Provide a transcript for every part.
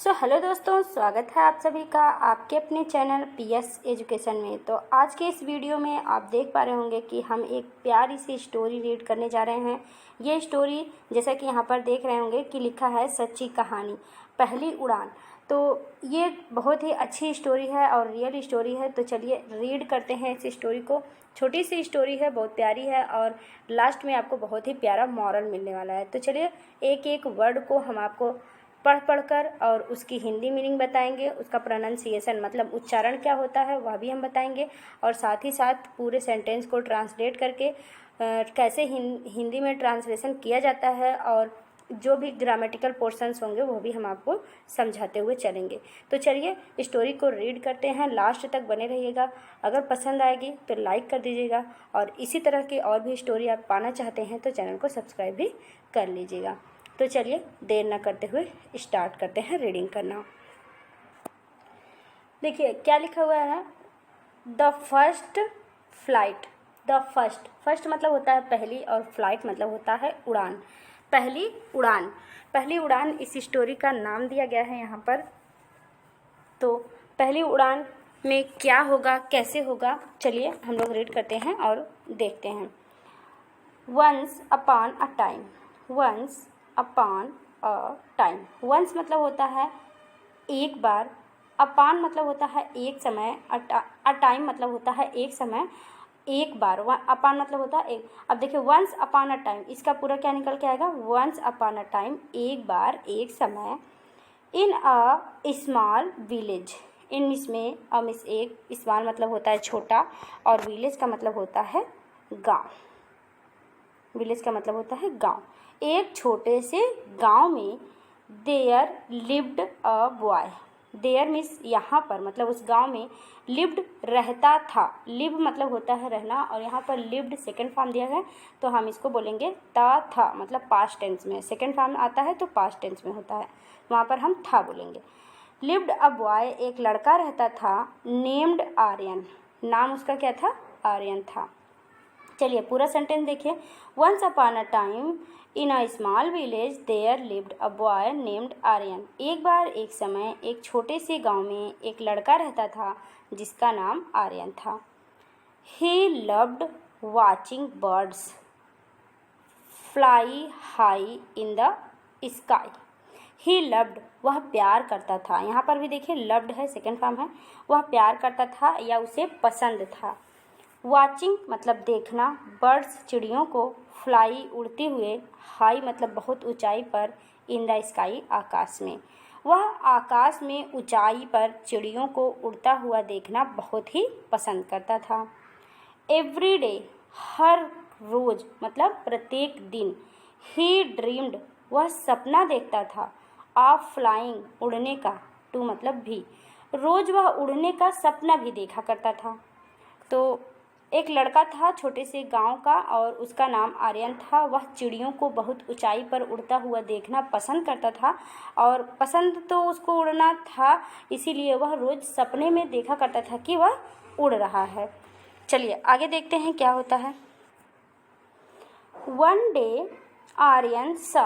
Hello दोस्तों, स्वागत है आप सभी का आपके अपने चैनल पीएस एजुकेशन में। तो आज के इस वीडियो में आप देख पा रहे होंगे कि हम एक प्यारी सी स्टोरी रीड करने जा रहे हैं। ये स्टोरी जैसा कि यहाँ पर देख रहे होंगे कि लिखा है सच्ची कहानी पहली उड़ान। तो ये बहुत ही अच्छी स्टोरी है और रियल स्टोरी है। तो चलिए रीड करते हैं इस स्टोरी को। छोटी सी स्टोरी है, बहुत प्यारी है और लास्ट में आपको बहुत ही प्यारा मॉरल मिलने वाला है। तो चलिए एक एक वर्ड को हम आपको पढ़ कर और उसकी हिंदी मीनिंग बताएंगे, उसका प्रोनाउंसिएशन मतलब उच्चारण क्या होता है वह भी हम बताएंगे, और साथ ही साथ पूरे सेंटेंस को ट्रांसलेट करके कैसे हिंदी में ट्रांसलेशन किया जाता है और जो भी ग्रामेटिकल पोर्शंस होंगे वो भी हम आपको समझाते हुए चलेंगे। तो चलिए स्टोरी को रीड करते हैं, लास्ट तक बने रहिएगा। अगर पसंद आएगी तो लाइक कर दीजिएगा और इसी तरह की और भी स्टोरी आप पाना चाहते हैं तो चैनल को सब्सक्राइब भी कर लीजिएगा। तो चलिए देर न करते हुए स्टार्ट करते हैं रीडिंग करना। देखिए क्या लिखा हुआ है, the first flight. The first मतलब होता है पहली और फ्लाइट मतलब होता है उड़ान। पहली उड़ान, पहली उड़ान इस स्टोरी का नाम दिया गया है यहाँ पर। तो पहली उड़ान में क्या होगा, कैसे होगा, चलिए हम लोग रीड करते हैं और देखते हैं। Once upon a time, once upon a time. Once मतलब होता है एक बार, अपॉन मतलब होता है एक समय, अ टाइम मतलब होता है एक समय, एक बार। अपॉन मतलब होता है एक। अब देखिए वंस अपॉन अ टाइम, इसका पूरा क्या निकल के आएगा, वंस अपॉन अ टाइम एक बार एक समय, इन अ स्मॉल विलेज। इन इसमें मिस एक, स्मॉल मतलब होता है छोटा और विलेज का मतलब होता है गाँव। विलेज का मतलब होता है गांव। एक छोटे से गांव में there lived a boy. There means यहाँ पर मतलब उस गांव में, लिव्ड रहता था। लिव मतलब होता है रहना और यहाँ पर लिव्ड सेकंड फॉर्म दिया है तो हम इसको बोलेंगे था मतलब पास्ट टेंस में। सेकंड फॉर्म आता है तो पास्ट टेंस में होता है, वहाँ पर हम था बोलेंगे। लिव्ड अ बॉय, एक लड़का रहता था, नेम्ड आर्यन, नाम उसका क्या था, आर्यन था। चलिए पूरा सेंटेंस देखिए। Once upon a time in a small village there lived a boy named Aryan. एक बार एक समय एक छोटे से गांव में एक लड़का रहता था जिसका नाम आर्यन था। He loved watching birds fly high in the sky. He loved, वह प्यार करता था। यहाँ पर भी देखिए लव्ड है, सेकेंड फॉर्म है। वह प्यार करता था या उसे पसंद था। वाचिंग मतलब देखना, बर्ड्स चिड़ियों को, फ्लाई उड़ते हुए, हाई मतलब बहुत ऊंचाई पर, इन द स्काई आकाश में। वह आकाश में ऊंचाई पर चिड़ियों को उड़ता हुआ देखना बहुत ही पसंद करता था। एवरी डे, हर रोज मतलब प्रत्येक दिन। ही ड्रीम्ड, वह सपना देखता था, ऑफ फ्लाइंग उड़ने का, टू मतलब भी। रोज वह उड़ने का सपना भी देखा करता था। तो एक लड़का था छोटे से गांव का और उसका नाम आर्यन था। वह चिड़ियों को बहुत ऊंचाई पर उड़ता हुआ देखना पसंद करता था और पसंद तो उसको उड़ना था, इसीलिए वह रोज़ सपने में देखा करता था कि वह उड़ रहा है। चलिए आगे देखते हैं क्या होता है। One day Aryan saw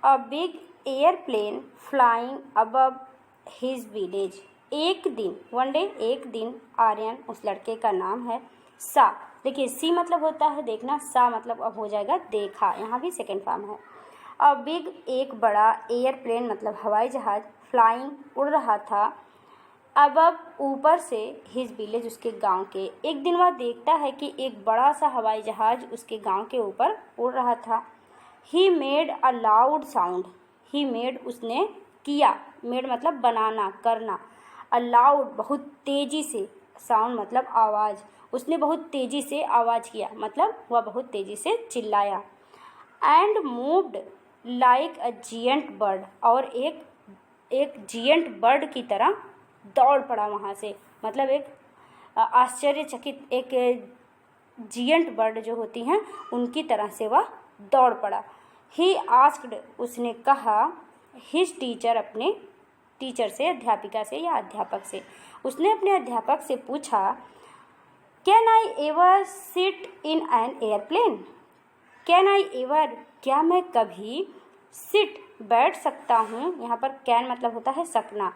a big airplane flying above his village. एक दिन, वन डे एक दिन, आर्यन उस लड़के का नाम है। सा, देखिए सी मतलब होता है देखना, सा मतलब अब हो जाएगा देखा, यहाँ भी सेकेंड फॉर्म है। अ बिग एक बड़ा, एयरप्लेन मतलब हवाई जहाज, फ्लाइंग उड़ रहा था, अब ऊपर से, हिज विलेज उसके गांव के। एक दिन वह देखता है कि एक बड़ा सा हवाई जहाज उसके गांव के ऊपर उड़ रहा था। He made a loud sound. He made उसने किया, मेड मतलब बनाना करना, अ लाउड बहुत तेजी से, साउंड मतलब आवाज़, उसने बहुत तेजी से आवाज़ किया मतलब वह बहुत तेजी से चिल्लाया। And moved like a giant bird, और एक जियंट बर्ड की तरह दौड़ पड़ा वहाँ से, मतलब एक आश्चर्यचकित, एक जियंट बर्ड जो होती हैं उनकी तरह से वह दौड़ पड़ा। ही आस्क्ड, उसने कहा, हिज टीचर, अपने टीचर से, अध्यापिका से या अध्यापक से, उसने अपने अध्यापक से पूछा, can I ever sit in an airplane. Can I ever, क्या मैं कभी, सिट बैठ सकता हूँ, यहाँ पर कैन मतलब होता है सकना,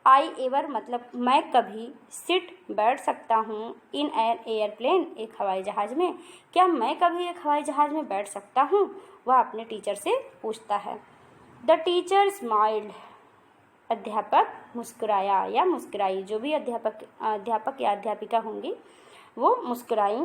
आई एवर मतलब मैं कभी, सिट बैठ सकता हूँ, इन एन एयरप्लेन एक हवाई जहाज़ में, क्या मैं कभी एक हवाई जहाज़ में बैठ सकता हूँ, वह अपने टीचर से पूछता है। द टीचर स्माइल्ड, अध्यापक मुस्कुराया या मुस्कुराई, जो भी अध्यापक या अध्यापिका होंगी वो मुस्कुराई।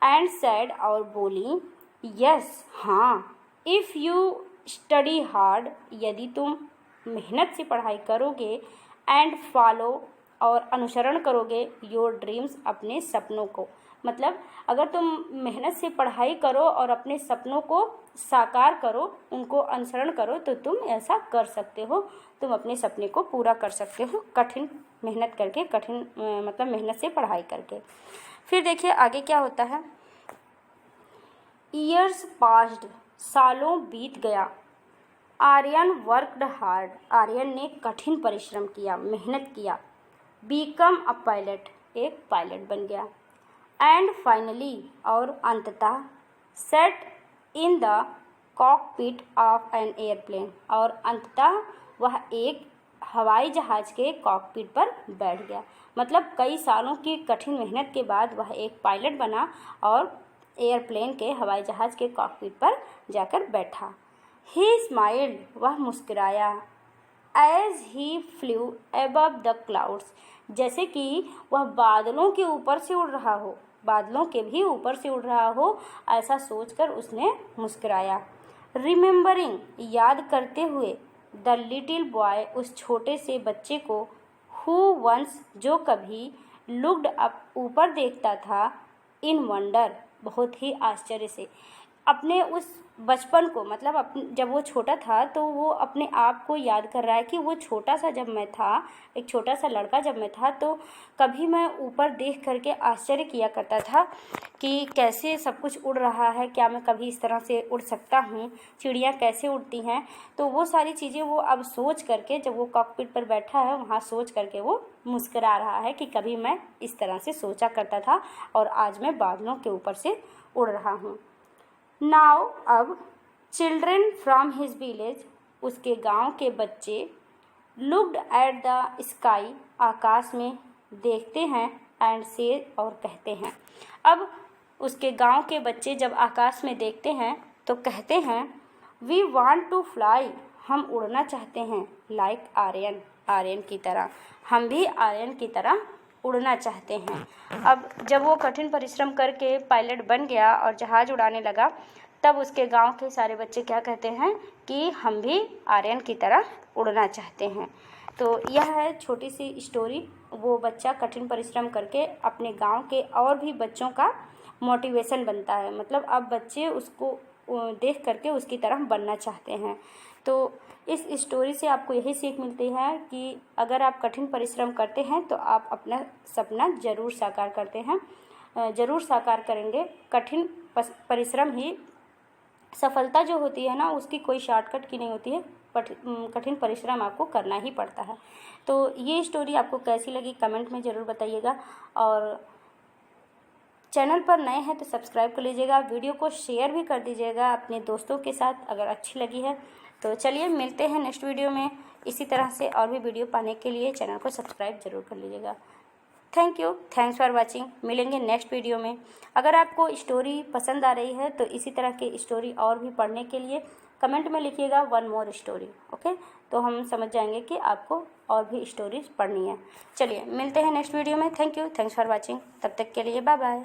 एंड सैड और बोली, यस हाँ, इफ़ यू स्टडी हार्ड, यदि तुम मेहनत से पढ़ाई करोगे, एंड फॉलो और अनुसरण करोगे, योर ड्रीम्स अपने सपनों को, मतलब अगर तुम मेहनत से पढ़ाई करो और अपने सपनों को साकार करो, उनको अनुसरण करो, तो तुम ऐसा कर सकते हो, तुम अपने सपने को पूरा कर सकते हो कठिन मेहनत करके, मतलब मेहनत से पढ़ाई करके। फिर देखिए आगे क्या होता है। ईयर्स पास्ड, सालों बीत गया। आर्यन वर्कड हार्ड, आर्यन ने कठिन परिश्रम किया, मेहनत किया। बीकम अ पायलट, एक पायलट बन गया। एंड फाइनली, और अंततः, set in the cockpit of an airplane, और अंततः वह एक हवाई जहाज़ के कॉकपिट पर बैठ गया, मतलब कई सालों की कठिन मेहनत के बाद वह एक पायलट बना और एयरप्लेन के हवाई जहाज़ के कॉकपिट पर जाकर बैठा। ही स्माइल्ड, वह मुस्कुराया। As he flew above the clouds, जैसे कि वह बादलों के ऊपर से उड़ रहा हो, बादलों के भी ऊपर से उड़ रहा हो, ऐसा सोचकर उसने मुस्कुराया। रिमेंबरिंग, याद करते हुए, द लिटिल बॉय, उस छोटे से बच्चे को, हु वंस, जो कभी, लुक्ड अप, ऊपर देखता था, इन वंडर, बहुत ही आश्चर्य से, अपने उस बचपन को, मतलब जब वो छोटा था तो वो अपने आप को याद कर रहा है कि वो छोटा सा जब मैं था, एक छोटा सा लड़का जब मैं था, तो कभी मैं ऊपर देख करके आश्चर्य किया करता था कि कैसे सब कुछ उड़ रहा है, क्या मैं कभी इस तरह से उड़ सकता हूँ, चिड़ियाँ कैसे उड़ती हैं। तो वो सारी चीज़ें वो अब सोच करके, जब वो कॉकपिट पर बैठा है वहाँ सोच करके वो मुस्कुरा रहा है कि कभी मैं इस तरह से सोचा करता था और आज मैं बादलों के ऊपर से उड़ रहा हूँ। नाउ, अब, चिल्ड्रेन फ्रॉम हिज विलेज, उसके गांव के बच्चे, लुक्ड एट द स्काई, आकाश में देखते हैं, एंड से, और कहते हैं। अब उसके गांव के बच्चे जब आकाश में देखते हैं तो कहते हैं, वी वांट टू फ्लाई, हम उड़ना चाहते हैं, लाइक आर्यन, आर्यन की तरह, हम भी आर्यन की तरह उड़ना चाहते हैं। अब जब वो कठिन परिश्रम करके पायलट बन गया और जहाज़ उड़ाने लगा, तब उसके गांव के सारे बच्चे क्या कहते हैं कि हम भी आर्यन की तरह उड़ना चाहते हैं। तो यह है छोटी सी स्टोरी। वो बच्चा कठिन परिश्रम करके अपने गांव के और भी बच्चों का मोटिवेशन बनता है, मतलब अब बच्चे उसको देख करके उसकी तरह बनना चाहते हैं। तो इस स्टोरी से आपको यही सीख मिलती है कि अगर आप कठिन परिश्रम करते हैं तो आप अपना सपना ज़रूर साकार करते हैं, ज़रूर साकार करेंगे। कठिन परिश्रम ही, सफलता जो होती है ना, उसकी कोई शॉर्टकट की नहीं होती है, कठिन परिश्रम आपको करना ही पड़ता है। तो ये स्टोरी आपको कैसी लगी कमेंट में ज़रूर बताइएगा, और चैनल पर नए हैं तो सब्सक्राइब कर लीजिएगा, वीडियो को शेयर भी कर दीजिएगा अपने दोस्तों के साथ अगर अच्छी लगी है। तो चलिए मिलते हैं नेक्स्ट वीडियो में। इसी तरह से और भी वीडियो पाने के लिए चैनल को सब्सक्राइब ज़रूर कर लीजिएगा। Thank you, thanks for watching. मिलेंगे नेक्स्ट वीडियो में। अगर आपको स्टोरी पसंद आ रही है तो इसी तरह के स्टोरी और भी पढ़ने के लिए कमेंट में लिखिएगा वन मोर स्टोरी, ओके। तो हम समझ जाएंगे कि आपको और भी स्टोरीज पढ़नी है। चलिए मिलते हैं नेक्स्ट वीडियो में। Thank you, thanks for watching. तब तक के लिए बाय बाय।